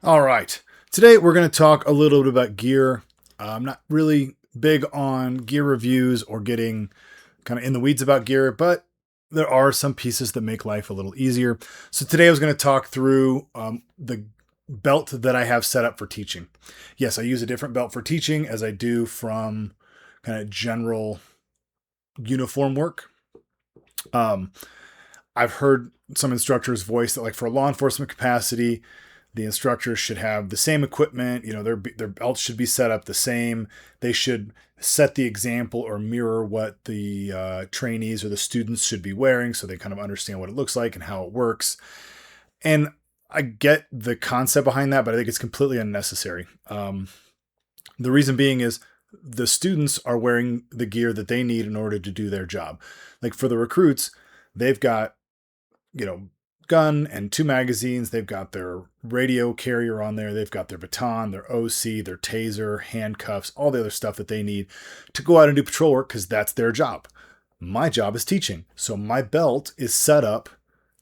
All right. Today we're going to talk a little bit about gear. I'm not really big on gear reviews or getting kind of in the weeds about gear, but there are some pieces that make life a little easier. So today I was going to talk through the belt that I have set up for teaching. Yes, I use a different belt for teaching as I do from kind of general uniform work. Um, I've heard some instructors voice that, like, for a law enforcement capacity, the instructors should have the same equipment. Their belts should be set up the same. They should set the example or mirror what the trainees or the students should be wearing, so they kind of understand what it looks like and how it works. And I get the concept behind that, but I think it's completely unnecessary. The reason being is the students are wearing the gear that they need in order to do their job. Like for the recruits, they've got, you know, gun and 2 magazines. They've got their radio carrier on there. They've got their baton, their OC, their taser, handcuffs, all the other stuff that they need to go out and do patrol work because that's their job. My job is teaching. So my belt is set up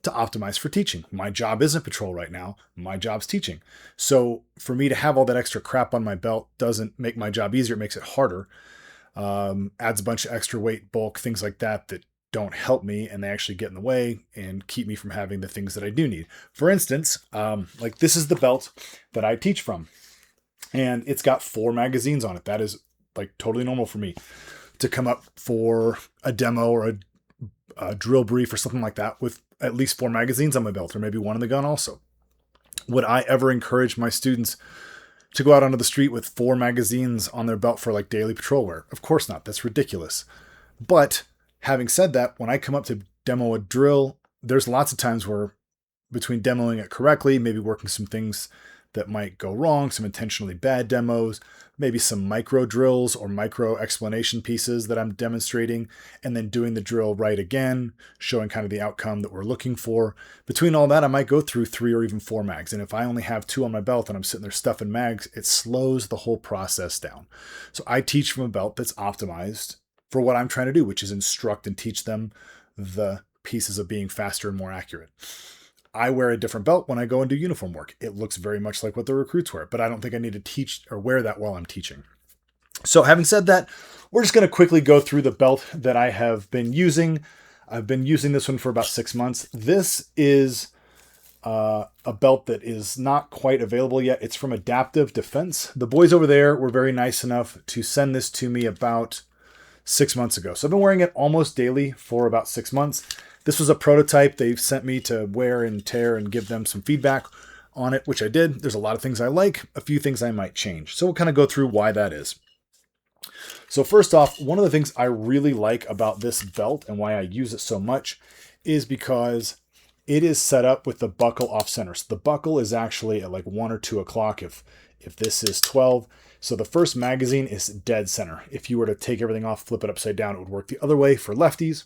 to optimize for teaching. My job isn't patrol right now. My job's teaching. So for me to have all that extra crap on my belt doesn't make my job easier. It makes it harder. Adds a bunch of extra weight, bulk, things like that don't help me, and they actually get in the way and keep me from having the things that I do need. For instance, like this is the belt that I teach from, and it's got 4 magazines on it. That is like totally normal for me to come up for a demo or a drill brief or something like that with at least 4 magazines on my belt, or maybe one in the gun also. Would I ever encourage my students to go out onto the street with 4 magazines on their belt for like daily patrol wear? Of course not. That's ridiculous. But having said that, when I come up to demo a drill, there's lots of times where between demoing it correctly, maybe working some things that might go wrong, some intentionally bad demos, maybe some micro drills or micro explanation pieces that I'm demonstrating, and then doing the drill right again, showing kind of the outcome that we're looking for. Between all that, I might go through 3 or even 4 mags. And if I only have 2 on my belt and I'm sitting there stuffing mags, it slows the whole process down. So I teach from a belt that's optimized for what I'm trying to do, which is instruct and teach them the pieces of being faster and more accurate. I wear a different belt when I go and do uniform work. It looks very much like what the recruits wear, but I don't think I need to teach or wear that while I'm teaching. So having said that, we're just going to quickly go through the belt that I have been using. I've been using this one for about 6 months. This is a belt that is not quite available yet. It's from Adaptiv Defense. The boys over there were very nice enough to send this to me about 6 months ago. So I've been wearing it almost daily for about 6 months. This was a prototype they've sent me to wear and tear and give them some feedback on it, which I did. There's a lot of things I like, a few things I might change. So we'll kind of go through why that is. So first off, one of the things I really like about this belt and why I use it so much is because it is set up with the buckle off center. So the buckle is actually at like 1 or 2 o'clock if this is 12. So the first magazine is dead center. If you were to take everything off, flip it upside down, it would work the other way for lefties.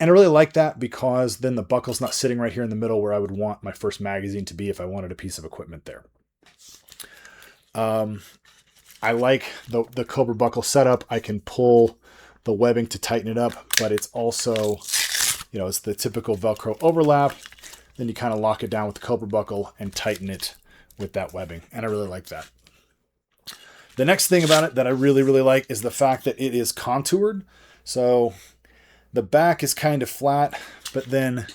And I really like that because then the buckle's not sitting right here in the middle where I would want my first magazine to be if I wanted a piece of equipment there. I like the Cobra buckle setup. I can pull the webbing to tighten it up, but it's also, it's the typical Velcro overlap. Then you kind of lock it down with the Cobra buckle and tighten it with that webbing. And I really like that. The next thing about it that I really, really like is the fact that it is contoured. So the back is kind of flat, but then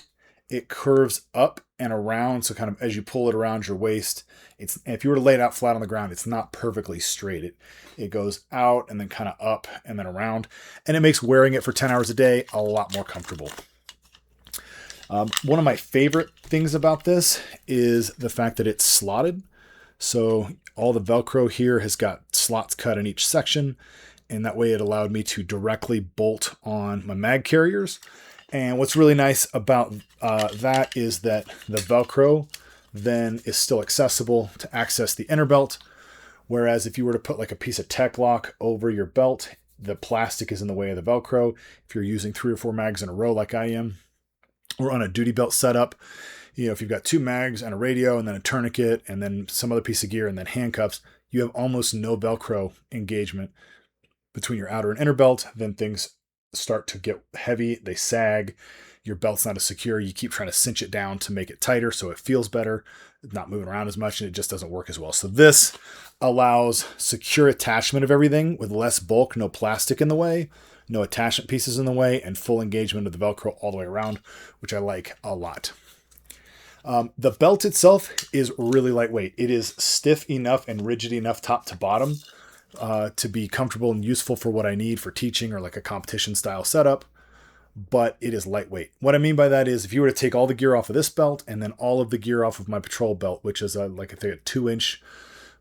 it curves up and around. So kind of as you pull it around your waist, if you were to lay it out flat on the ground, it's not perfectly straight. It goes out and then kind of up and then around. And it makes wearing it for 10 hours a day a lot more comfortable. One of my favorite things about this is the fact that it's slotted. So all the Velcro here has got slots cut in each section. And that way it allowed me to directly bolt on my mag carriers. And what's really nice about that is that the Velcro then is still accessible to access the inner belt. Whereas if you were to put like a piece of Tech Lock over your belt, the plastic is in the way of the Velcro. If you're using 3 or 4 mags in a row like I am, or on a duty belt setup, if you've got 2 mags and a radio and then a tourniquet and then some other piece of gear and then handcuffs, you have almost no Velcro engagement between your outer and inner belt. Then things start to get heavy. They sag. Your belt's not as secure. You keep trying to cinch it down to make it tighter so it feels better. not moving around as much, and it just doesn't work as well. So this allows secure attachment of everything with less bulk, no plastic in the way, no attachment pieces in the way, and full engagement of the Velcro all the way around, which I like a lot. The belt itself is really lightweight. It is stiff enough and rigid enough top to bottom to be comfortable and useful for what I need for teaching or like a competition style setup, but it is lightweight. What I mean by that is if you were to take all the gear off of this belt and then all of the gear off of my patrol belt, which is like I think a 2-inch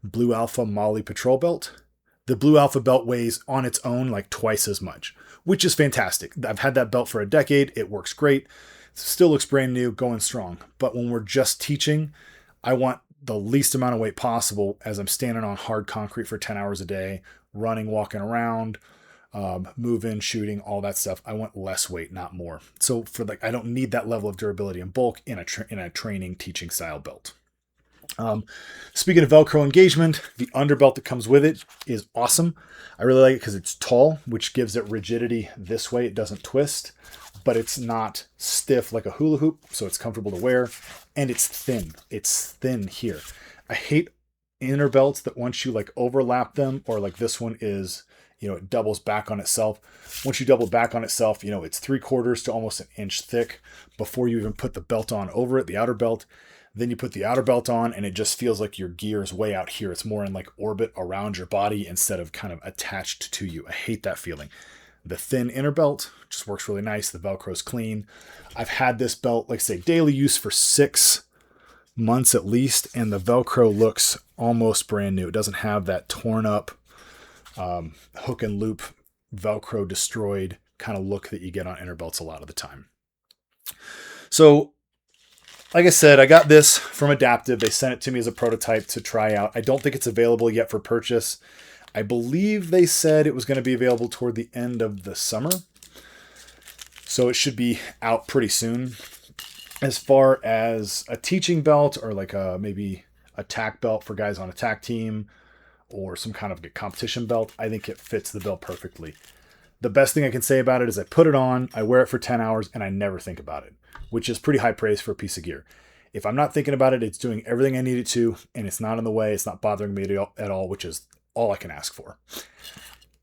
Blue Alpha Molly patrol belt, the Blue Alpha belt weighs on its own like twice as much, which is fantastic. I've had that belt for a decade. It works great. Still looks brand new, going strong. But when we're just teaching, I want the least amount of weight possible as I'm standing on hard concrete for 10 hours a day, running, walking around, moving, shooting, all that stuff. I want less weight, not more. So for like, I don't need that level of durability and bulk in a training teaching style belt. Speaking of Velcro engagement, the underbelt that comes with it is awesome. I really like it because it's tall, which gives it rigidity this way. It doesn't twist, but it's not stiff like a hula hoop, so it's comfortable to wear, and it's thin. It's thin here. I hate inner belts that once you like overlap them, or like this one is, it doubles back on itself. Once you double back on itself, it's 3/4 to almost an inch thick before you even put the belt on over it, the outer belt. Then you put the outer belt on and it just feels like your gear is way out here. It's more in like orbit around your body instead of kind of attached to you. I hate that feeling. The thin inner belt just works really nice. The Velcro's clean. I've had this belt, like I say, daily use for 6 months at least, and the Velcro looks almost brand new. It doesn't have that torn up hook and loop Velcro destroyed kind of look that you get on inner belts a lot of the time. So like I said, I got this from Adaptiv. They sent it to me as a prototype to try out. I don't think it's available yet for purchase. I believe they said it was going to be available toward the end of the summer. So it should be out pretty soon. As far as a teaching belt or like maybe a tack belt for guys on a tack team or some kind of competition belt, I think it fits the bill perfectly. The best thing I can say about it is I put it on, I wear it for 10 hours, and I never think about it, which is pretty high praise for a piece of gear. If I'm not thinking about it, it's doing everything I need it to, and it's not in the way, it's not bothering me at all, which is all I can ask for.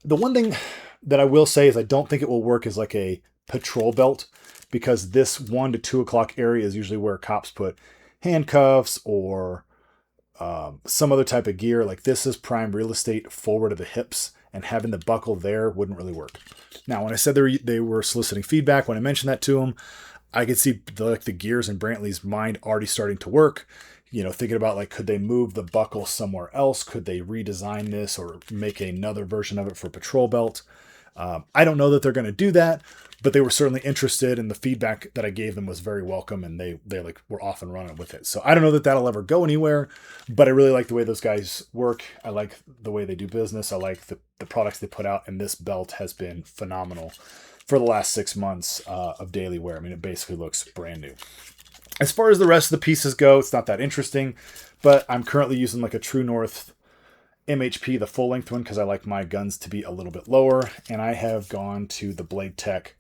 The one thing that I will say is I don't think it will work as like a patrol belt, because this 1 to 2 o'clock area is usually where cops put handcuffs or some other type of gear. Like this is prime real estate forward of the hips, and having the buckle there wouldn't really work. Now, when I said they were soliciting feedback, when I mentioned that to them, I could see the gears in Brantley's mind already starting to work. Thinking about like, could they move the buckle somewhere else? Could they redesign this or make another version of it for patrol belt? I don't know that they're going to do that, but they were certainly interested, and the feedback that I gave them was very welcome, and they like were off and running with it. So I don't know that that'll ever go anywhere, but I really like the way those guys work. I like the way they do business. I like the products they put out, and this belt has been phenomenal for the last 6 months of daily wear. I mean, it basically looks brand new. As far as the rest of the pieces go, it's not that interesting, but I'm currently using like a True North MHP, the full length one, because I like my guns to be a little bit lower, and I have gone to the Blade Tech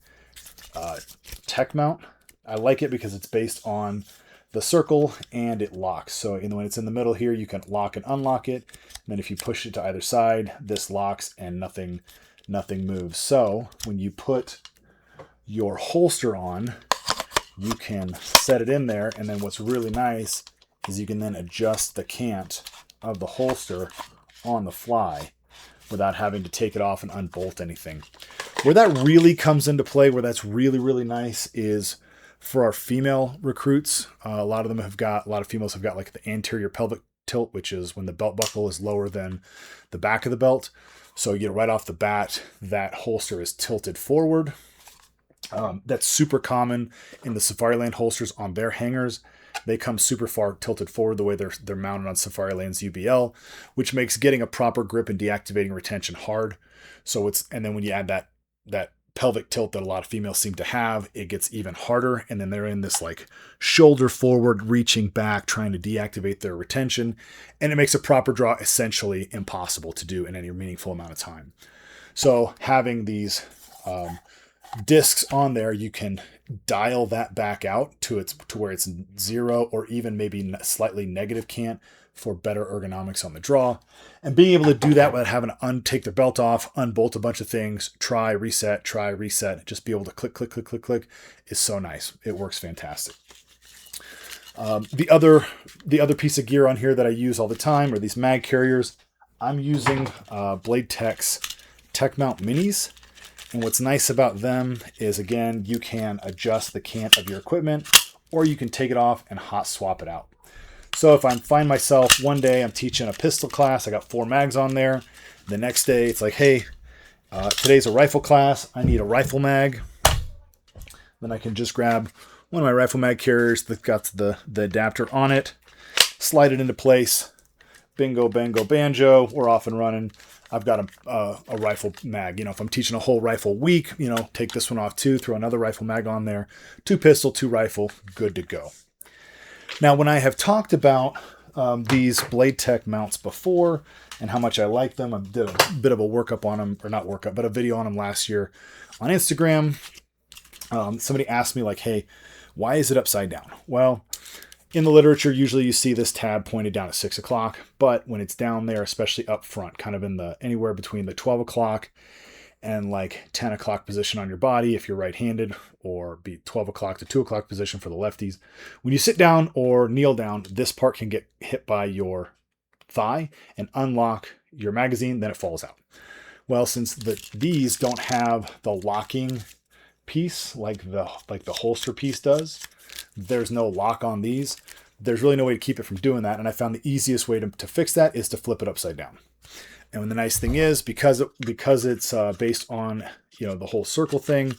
tech mount. I like it because it's based on the circle and it locks. So when it's in the middle here, you can lock and unlock it. And then if you push it to either side, this locks and nothing moves. So when you put your holster on, you can set it in there. And then what's really nice is you can then adjust the cant of the holster on the fly without having to take it off and unbolt anything. Where that really comes into play, where that's really, really nice, is for our female recruits. A lot of females have got like the anterior pelvic tilt, which is when the belt buckle is lower than the back of the belt. So right off the bat, that holster is tilted forward. That's super common in the Safariland holsters on their hangers. They come super far tilted forward the way they're mounted on Safariland's UBL, which makes getting a proper grip and deactivating retention hard. And then when you add that pelvic tilt that a lot of females seem to have, it gets even harder. And then they're in this like shoulder forward, reaching back, trying to deactivate their retention. And it makes a proper draw essentially impossible to do in any meaningful amount of time. So having these discs on there, you can dial that back out to where it's 0 or even maybe slightly negative cant for better ergonomics on the draw. And being able to do that without having to take the belt off, unbolt a bunch of things, try, reset, just be able to click, click, click, click, click is so nice. It works fantastic. The other piece of gear on here that I use all the time are these mag carriers. I'm using Blade Tech's Tech Mount Minis. And what's nice about them is, again, you can adjust the cant of your equipment, or you can take it off and hot swap it out. So if I find myself one day I'm teaching a pistol class, I got 4 mags on there. The next day it's like, hey, today's a rifle class, I need a rifle mag. Then I can just grab one of my rifle mag carriers that got the adapter on it, slide it into place, bingo, bango, banjo, we're off and running. I've got a rifle mag. If I'm teaching a whole rifle week, take this one off too, throw another rifle mag on there, 2 pistol, 2 rifle, good to go. Now, when I have talked about these Blade Tech mounts before and how much I like them, I did a bit of a workup on them, or not workup, but a video on them last year on Instagram. Somebody asked me like, hey, why is it upside down? Well, in the literature, usually you see this tab pointed down at 6 o'clock, but when it's down there, especially up front, kind of in the anywhere between the 12 o'clock and like 10 o'clock position on your body, if you're right-handed, or be 12 o'clock to 2 o'clock position for the lefties. When you sit down or kneel down, this part can get hit by your thigh and unlock your magazine, then it falls out. Well, since these don't have the locking piece like the holster piece does, there's no lock on these. There's really no way to keep it from doing that. And I found the easiest way to fix that is to flip it upside down. And the nice thing is, because it's based on the whole circle thing,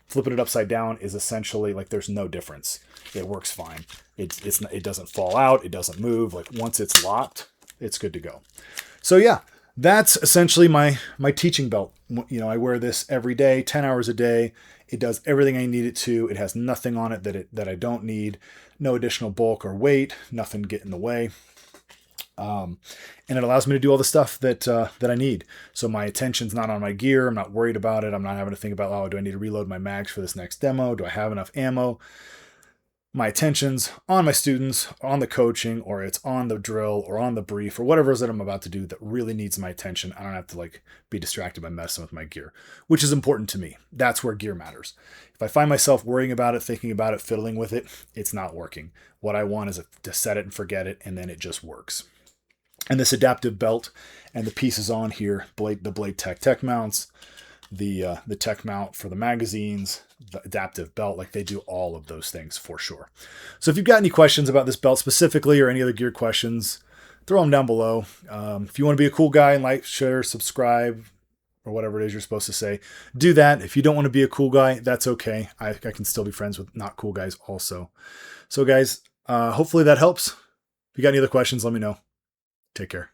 flipping it upside down is essentially like there's no difference. It works fine. It doesn't fall out. It doesn't move. Like once it's locked, it's good to go. So yeah, that's essentially my teaching belt. I wear this every day, 10 hours a day. It does everything I need it to. It has nothing on it that I don't need. No additional bulk or weight. Nothing get in the way. And it allows me to do all the stuff that I need. So my attention's not on my gear. I'm not worried about it. I'm not having to think about, oh, do I need to reload my mags for this next demo? Do I have enough ammo? My attention's on my students, on the coaching, or it's on the drill, or on the brief, or whatever it is that I'm about to do that really needs my attention. I don't have to be distracted by messing with my gear, which is important to me. That's where gear matters. If I find myself worrying about it, thinking about it, fiddling with it, it's not working. What I want is to set it and forget it, and then it just works. And this Adaptiv belt and the pieces on here, the Blade Tech mounts, the tech mount for the magazines, the Adaptiv belt, they do all of those things for sure. So if you've got any questions about this belt specifically or any other gear questions, throw them down below. If you want to be a cool guy and like, share, subscribe, or whatever it is you're supposed to say, do that. If you don't want to be a cool guy, that's okay. I can still be friends with not cool guys also. So guys, hopefully that helps. If you got any other questions, let me know. Take care.